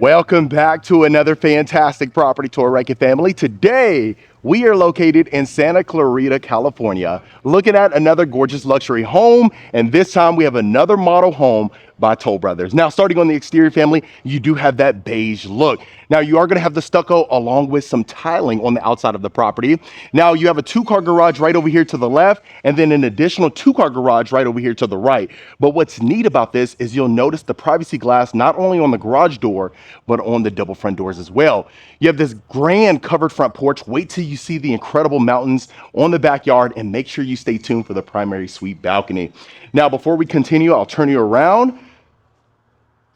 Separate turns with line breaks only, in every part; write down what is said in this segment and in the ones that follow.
Welcome back to another fantastic property tour, Rankin family. Today, we are located in Santa Clarita, California, looking at another gorgeous luxury home. And this time we have another model home by Toll Brothers. Now, starting on the exterior, family, you do have that beige look. Now, you are going to have the stucco along with some tiling on the outside of the property. Now, you have a two-car garage right over here to the left, and then an additional two-car garage right over here to the right. But what's neat about this is you'll notice the privacy glass not only on the garage door, but on the double front doors as well. You have this grand covered front porch. Wait till you see the incredible mountains on the backyard, and make sure you stay tuned for the primary suite balcony. Now, before we continue, I'll turn you around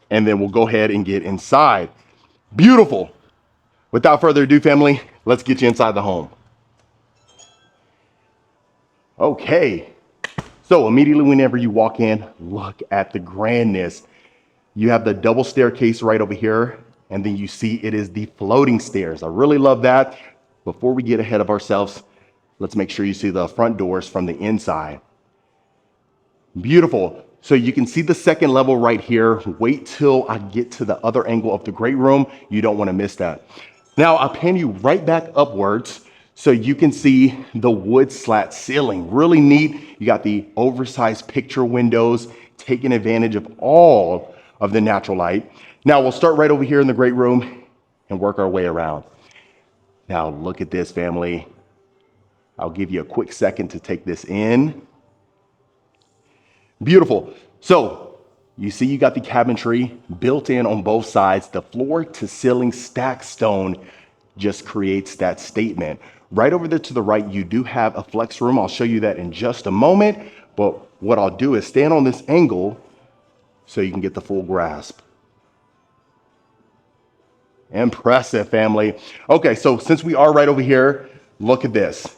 and then we'll go ahead and get inside. Beautiful. Without further ado, family, let's get you inside the home. Okay, so immediately whenever you walk in, look at the grandness. You have the double staircase right over here, and then you see it is the floating stairs. I really love that. Before we get ahead of ourselves, let's make sure you see the front doors from the inside. Beautiful. So you can see the second level right here. Wait till I get to the other angle of the great room. You don't want to miss that. Now I'll pan you right back upwards so you can see the wood slat ceiling. Really neat. You got the oversized picture windows, taking advantage of all of the natural light. Now we'll start right over here in the great room and work our way around. Now look at this, family. I'll give you a quick second to take this in. Beautiful. So you see you got the cabinetry built in on both sides. The floor to ceiling stacked stone just creates that statement. Right over there to the right, you do have a flex room. I'll show you that in just a moment. But what I'll do is stand on this angle so you can get the full grasp. Impressive, family. Okay, so since we are right over here, look at this.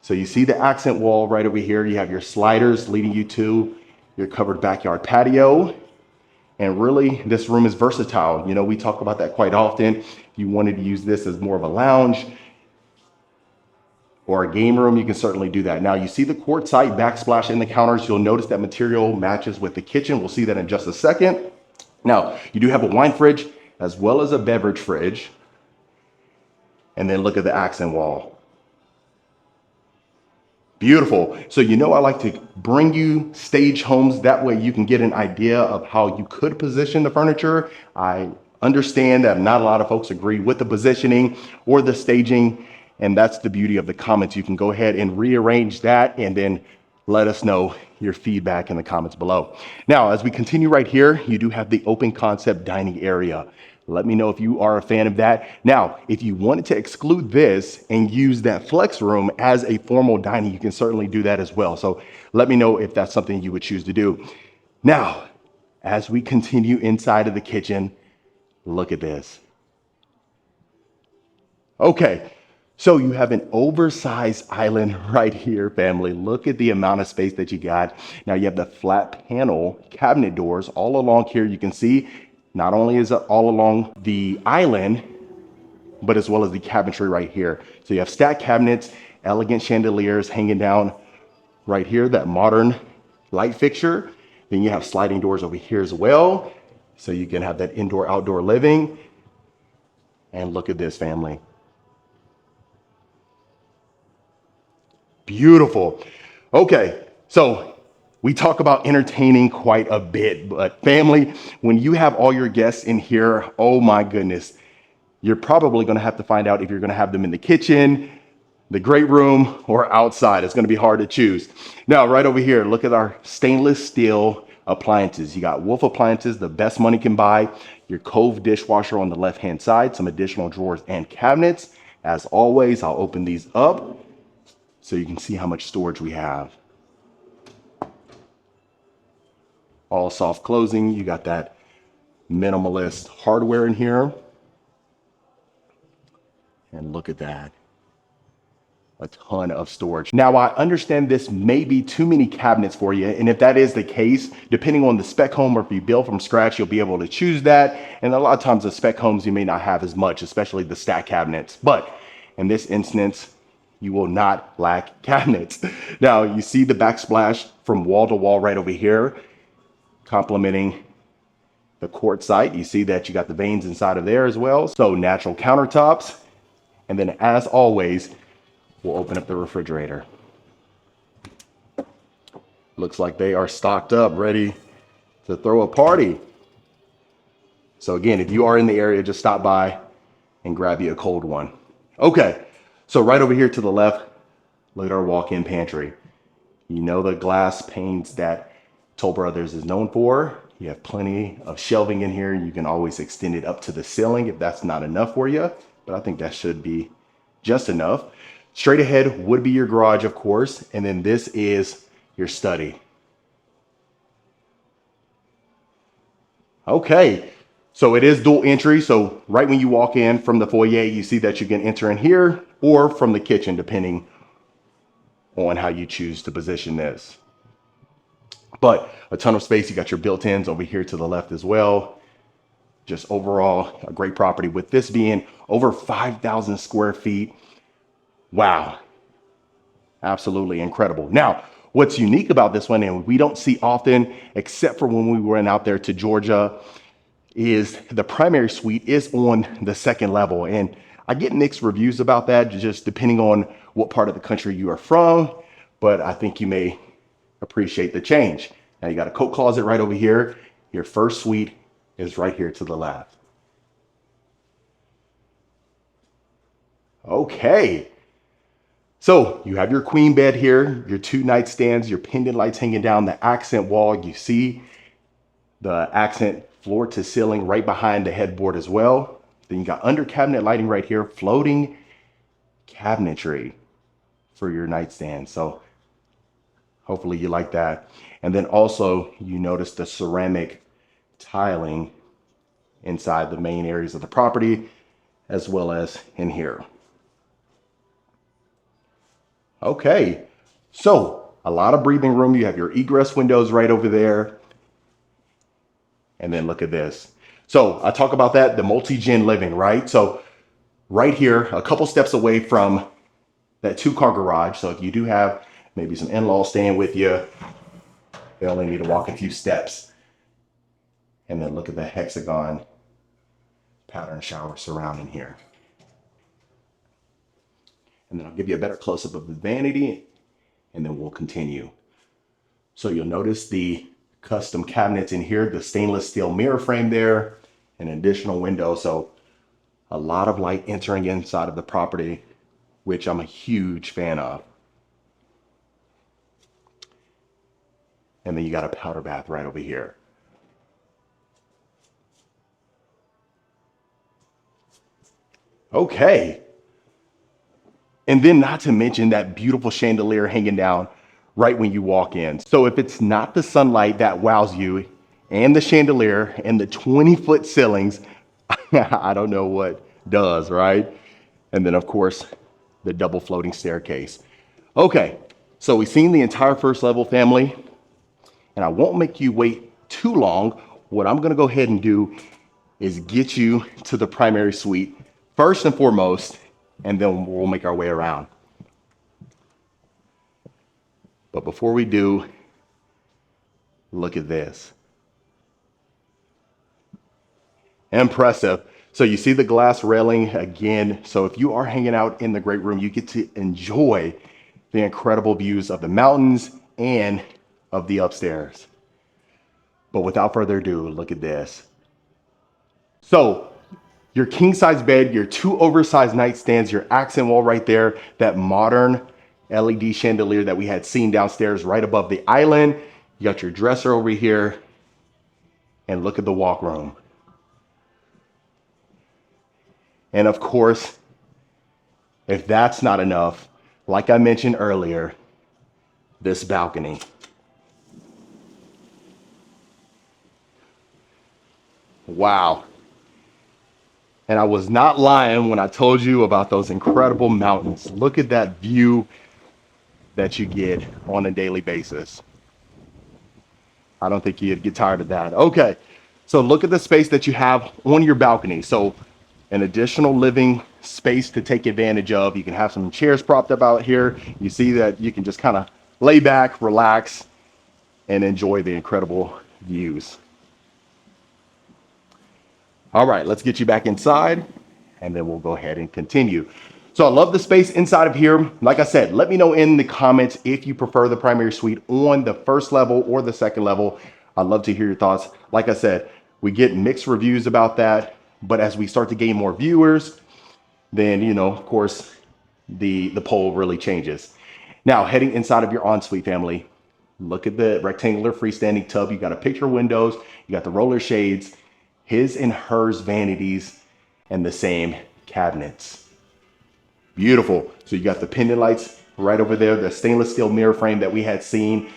So you see the accent wall right over here. You have your sliders leading you to your covered backyard patio. And really, this room is versatile. You know, we talk about that quite often. If you wanted to use this as more of a lounge or a game room, you can certainly do that. Now, you see the quartzite backsplash in the counters. You'll notice that material matches with the kitchen. We'll see that in just a second. Now, you do have a wine fridge as well as a beverage fridge. And then look at the accent wall. Beautiful. So you know I like to bring you stage homes. That way you can get an idea of how you could position the furniture. I understand that not a lot of folks agree with the positioning or the staging, and that's the beauty of the comments. You can go ahead and rearrange that and then let us know your feedback in the comments below. Now, as we continue right here, you do have the open concept dining area. Let me know if you are a fan of that. Now, if you wanted to exclude this and use that flex room as a formal dining, you can certainly do that as well. So let me know if that's something you would choose to do. Now, as we continue inside of the kitchen, look at this. Okay, so you have an oversized island right here, family. Look at the amount of space that you got. Now you have the flat panel cabinet doors all along here. You can see not only is it all along the island, but as well as the cabinetry right here. So you have stacked cabinets, elegant chandeliers hanging down right here, that modern light fixture. Then you have sliding doors over here as well. So you can have that indoor-outdoor living. And look at this, family. Beautiful. Okay, so we talk about entertaining quite a bit, but family, when you have all your guests in here, oh my goodness, you're probably gonna have to find out if you're gonna have them in the kitchen, the great room, or outside. It's gonna be hard to choose. Now, right over here, look at our stainless steel appliances. You got Wolf appliances, the best money can buy, your Cove dishwasher on the left-hand side, some additional drawers and cabinets. As always, I'll open these up so you can see how much storage we have. All soft closing. You got that minimalist hardware in here. And look at that. A ton of storage. Now, I understand this may be too many cabinets for you. And if that is the case, depending on the spec home or if you build from scratch, you'll be able to choose that. And a lot of times the spec homes, you may not have as much, especially the stack cabinets. But in this instance, you will not lack cabinets. Now, you see the backsplash from wall to wall right over here, complementing The quartzite, you see that you got the veins inside of there as well. So natural countertops. And then as always, we'll open up the refrigerator. Looks like they are stocked up, ready to throw a party. So again, if you are in the area, just stop by and grab you a cold one. Okay, so right over here to the left, look at our walk-in pantry. You know the glass panes that Toll Brothers is known for. You have plenty of shelving in here. You can always extend it up to the ceiling if that's not enough for you, but I think that should be just enough. Straight ahead would be your garage, of course, and then this is your study. Okay, so it is dual entry. So right when you walk in from the foyer, you see that you can enter in here or from the kitchen, depending on how you choose to position this. But a ton of space. You got your built-ins over here to the left as well. Just overall a great property, with this being over 5,000 square feet. Wow, absolutely incredible. Now, what's unique about this one, and we don't see often, except for when we went out there to Georgia, is the primary suite is on the second level. And I get mixed reviews about that, just depending on what part of the country you are from, but I think you may appreciate the change. Now you got a coat closet right over here. Your first suite is right here to the left. Okay. So you have your queen bed here, your two nightstands, your pendant lights hanging down the accent wall. You see the accent floor to ceiling right behind the headboard as well. Then you got under cabinet lighting right here, floating cabinetry for your nightstand. So hopefully you like that. And then also you notice the ceramic tiling inside the main areas of the property, as well as in here. Okay, so a lot of breathing room. You have your egress windows right over there. And then look at this. So I talk about that, the multi-gen living, right? So right here, a couple steps away from that 2-car garage. So if you do have maybe some in-laws staying with you, they only need to walk a few steps. And then look at the hexagon pattern shower surrounding here. And then I'll give you a better close-up of the vanity, and then we'll continue. So you'll notice the custom cabinets in here, the stainless steel mirror frame there, an additional window. So a lot of light entering inside of the property, which I'm a huge fan of. And then you got a powder bath right over here. Okay. And then not to mention that beautiful chandelier hanging down right when you walk in. So if it's not the sunlight that wows you and the chandelier and the 20-foot ceilings, I don't know what does, right? And then of course, the double floating staircase. Okay, so we've seen the entire first level, family, and I won't make you wait too long. What I'm gonna go ahead and do is get you to the primary suite first and foremost, and then we'll make our way around. But before we do, look at this. Impressive. So you see the glass railing again. So if you are hanging out in the great room, you get to enjoy the incredible views of the mountains and of the upstairs. But without further ado, look at this. So your king size bed, your 2 oversized nightstands, your accent wall right there, that modern LED chandelier that we had seen downstairs right above the island. You got your dresser over here, and look at the walk room. And of course, if that's not enough, like I mentioned earlier, this balcony. Wow. And I was not lying when I told you about those incredible mountains. Look at that view that you get on a daily basis. I don't think you'd get tired of that. Okay, so look at the space that you have on your balcony. So an additional living space to take advantage of. You can have some chairs propped up out here. You see that you can just kind of lay back, relax, and enjoy the incredible views. All right, let's get you back inside and then we'll go ahead and continue. So I love the space inside of here. Like I said, let me know in the comments if you prefer the primary suite on the first level or the second level. I'd love to hear your thoughts. Like I said, we get mixed reviews about that, but as we start to gain more viewers, then, you know, of course, the poll really changes. Now, heading inside of your ensuite family, look at the rectangular freestanding tub. You got a picture windows, you got the roller shades, his and hers vanities, and the same cabinets. Beautiful. So you got the pendant lights right over there, the stainless steel mirror frame that we had seen.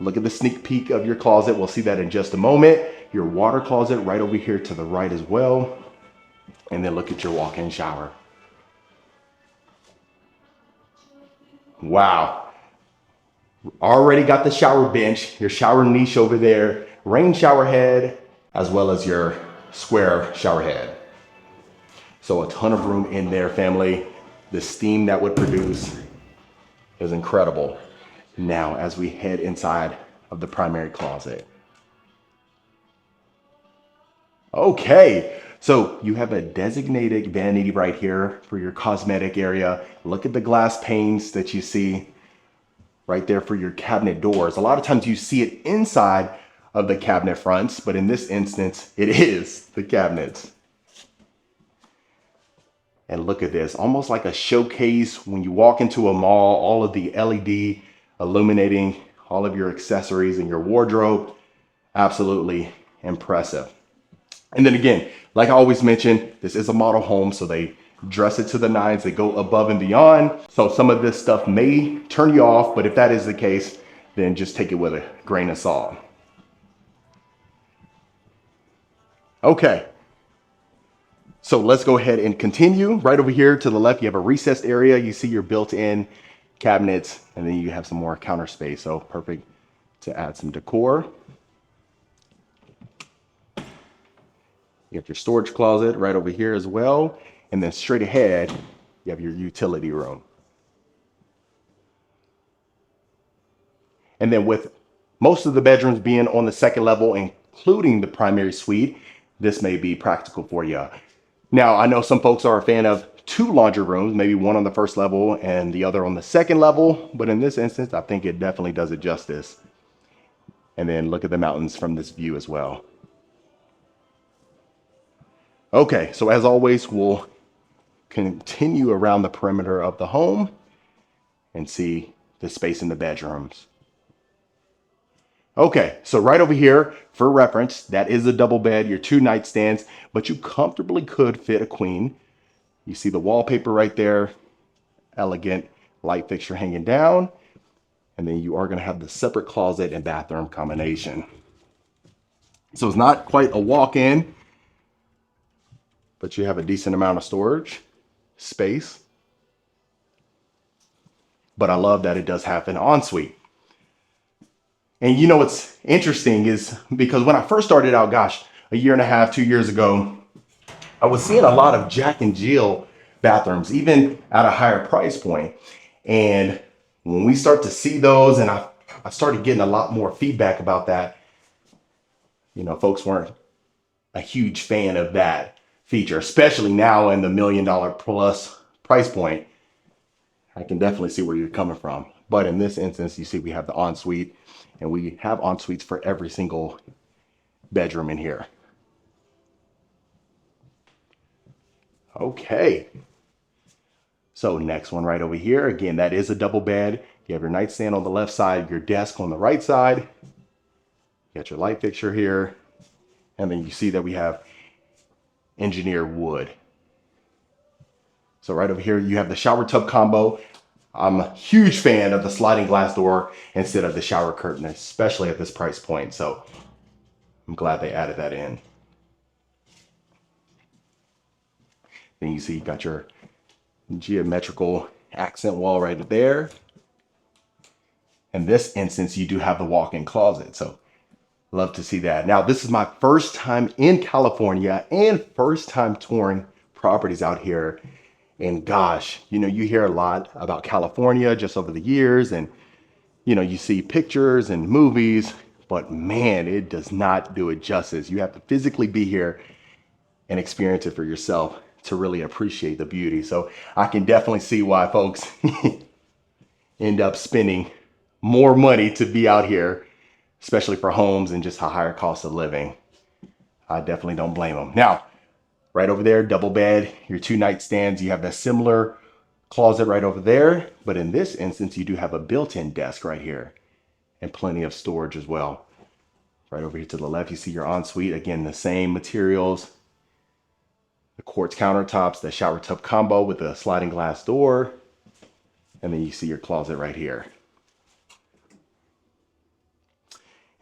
Look at the sneak peek of your closet. We'll see that in just a moment. Your water closet right over here to the right as well. And then look at your walk-in shower. Wow. Already got the shower bench, your shower niche over there, rain shower head, as well as your square shower head. So a ton of room in there, family. The steam that would produce is incredible. Now, as we head inside of the primary closet. Okay, so you have a designated vanity right here for your cosmetic area. Look at the glass panes that you see right there for your cabinet doors. A lot of times you see it inside of the cabinet fronts, but in this instance, it is the cabinets. And look at this, almost like a showcase when you walk into a mall, all of the LED illuminating all of your accessories and your wardrobe. Absolutely impressive. And then again, like I always mention, this is a model home, so they dress it to the nines, they go above and beyond. So some of this stuff may turn you off, but if that is the case, then just take it with a grain of salt. Okay. So let's go ahead and continue. Right over here to the left, you have a recessed area. You see your built-in cabinets, and then you have some more counter space. So perfect to add some decor. You have your storage closet right over here as well. And then straight ahead, you have your utility room. And then with most of the bedrooms being on the second level, including the primary suite, this may be practical for you. Now, I know some folks are a fan of two laundry rooms, maybe one on the first level and the other on the second level. But in this instance, I think it definitely does it justice. And then look at the mountains from this view as well. Okay, so as always, we'll continue around the perimeter of the home and see the space in the bedrooms. Okay, so right over here, for reference, that is a double bed, your two nightstands, but you comfortably could fit a queen. You see the wallpaper right there, elegant light fixture hanging down, and then you are gonna have the separate closet and bathroom combination. So it's not quite a walk-in, but you have a decent amount of storage space. But I love that it does have an ensuite. And you know what's interesting is because when I first started out, gosh, a year and a half, 2 years ago, I was seeing a lot of Jack and Jill bathrooms, even at a higher price point. And when we start to see those, and I started getting a lot more feedback about that, you know, folks weren't a huge fan of that feature, especially now in the $1 million plus price point. I can definitely see where you're coming from. But in this instance, you see we have the ensuite, and we have ensuites for every single bedroom in here. Okay. So next one right over here. Again, that is a double bed. You have your nightstand on the left side, your desk on the right side. You got your light fixture here. And then you see that we have engineered wood. So right over here, you have the shower tub combo. I'm a huge fan of the sliding glass door instead of the shower curtain, especially at this price point. So I'm glad they added that in. Then you see you got your geometrical accent wall right there. In this instance, you do have the walk-in closet. So love to see that. Now, this is my first time in California and first time touring properties out here. And gosh, you know, you hear a lot about California just over the years, and, you know, you see pictures and movies, but man, it does not do it justice. You have to physically be here and experience it for yourself to really appreciate the beauty. So I can definitely see why folks end up spending more money to be out here, especially for homes and just a higher cost of living. I definitely don't blame them. Now, right over there, double bed, your 2 nightstands. You have that similar closet right over there, but in this instance, you do have a built-in desk right here and plenty of storage as well. Right over here to the left, you see your ensuite. Again, the same materials, the quartz countertops, the shower tub combo with a sliding glass door, and then you see your closet right here.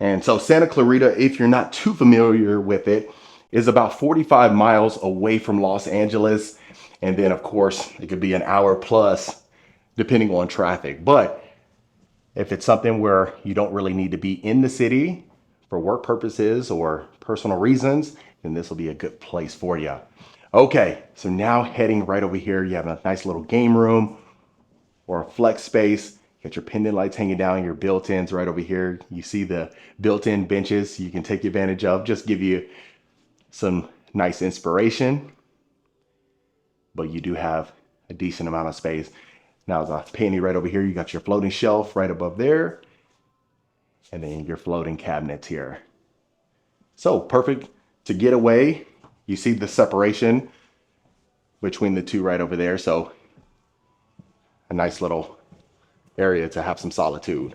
And so Santa Clarita, if you're not too familiar with it, is about 45 miles away from Los Angeles. And then of course, it could be an hour plus depending on traffic. But if it's something where you don't really need to be in the city for work purposes or personal reasons, then this will be a good place for you. Okay, so now heading right over here, you have a nice little game room or a flex space. You got your pendant lights hanging down, your built-ins right over here. You see the built-in benches you can take advantage of, just give you some nice inspiration. But you do have a decent amount of space. Now, as a pantry right over here, you got your floating shelf right above there. And then your floating cabinets here. So perfect to get away. You see the separation between the two right over there. So a nice little area to have some solitude.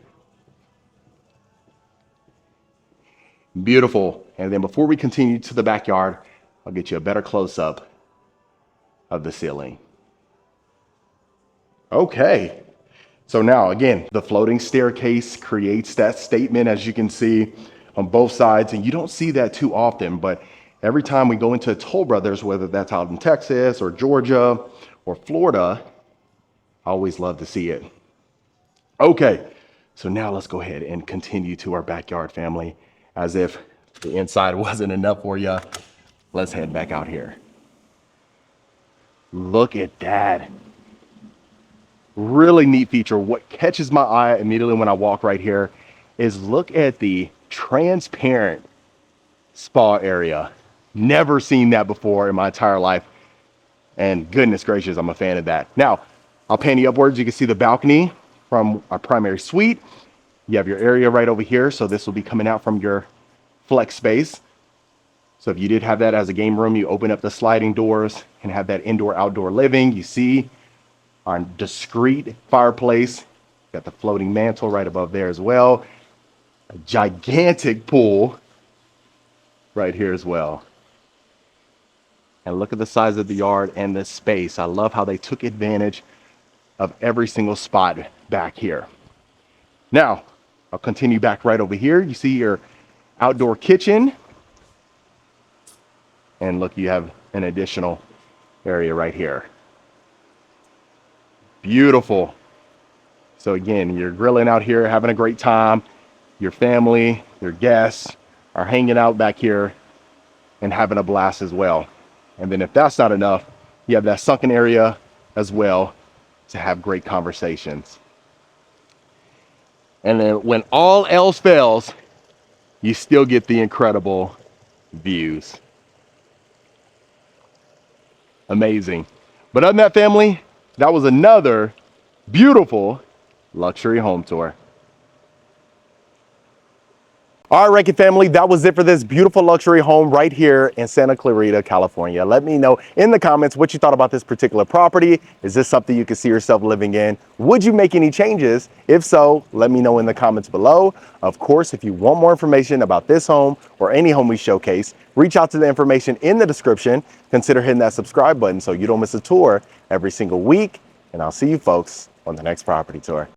Beautiful. And then before we continue to the backyard, I'll get you a better close-up of the ceiling. Okay. So now again, the floating staircase creates that statement, as you can see on both sides, and you don't see that too often, but every time we go into Toll Brothers, whether that's out in Texas or Georgia or Florida, I always love to see it. Okay, so now let's go ahead and continue to our backyard, family. As if the inside wasn't enough for you, let's head back out here. Look at that. Really neat feature. What catches my eye immediately when I walk right here is look at the transparent spa area. Never seen that before in my entire life. And goodness gracious, I'm a fan of that. Now, I'll pan you upwards. You can see the balcony from our primary suite. You have your area right over here. So this will be coming out from your flex space. So if you did have that as a game room, you open up the sliding doors and have that indoor-outdoor living. You see our discreet fireplace. Got the floating mantle right above there as well. A gigantic pool right here as well. And look at the size of the yard and the space. I love how they took advantage of every single spot back here. Now, I'll continue back right over here. You see your outdoor kitchen. And look, you have an additional area right here. Beautiful. So again, you're grilling out here, having a great time. Your family, your guests are hanging out back here and having a blast as well. And then if that's not enough, you have that sunken area as well to have great conversations. And then when all else fails, you still get the incredible views. Amazing. But other than that, family, that was another beautiful luxury home tour. All right, Rankin family, that was it for this beautiful luxury home right here in Santa Clarita, California. Let me know in the comments what you thought about this particular property. Is this something you could see yourself living in? Would you make any changes? If so, let me know in the comments below. Of course, if you want more information about this home or any home we showcase, reach out to the information in the description. Consider hitting that subscribe button so you don't miss a tour every single week. And I'll see you folks on the next property tour.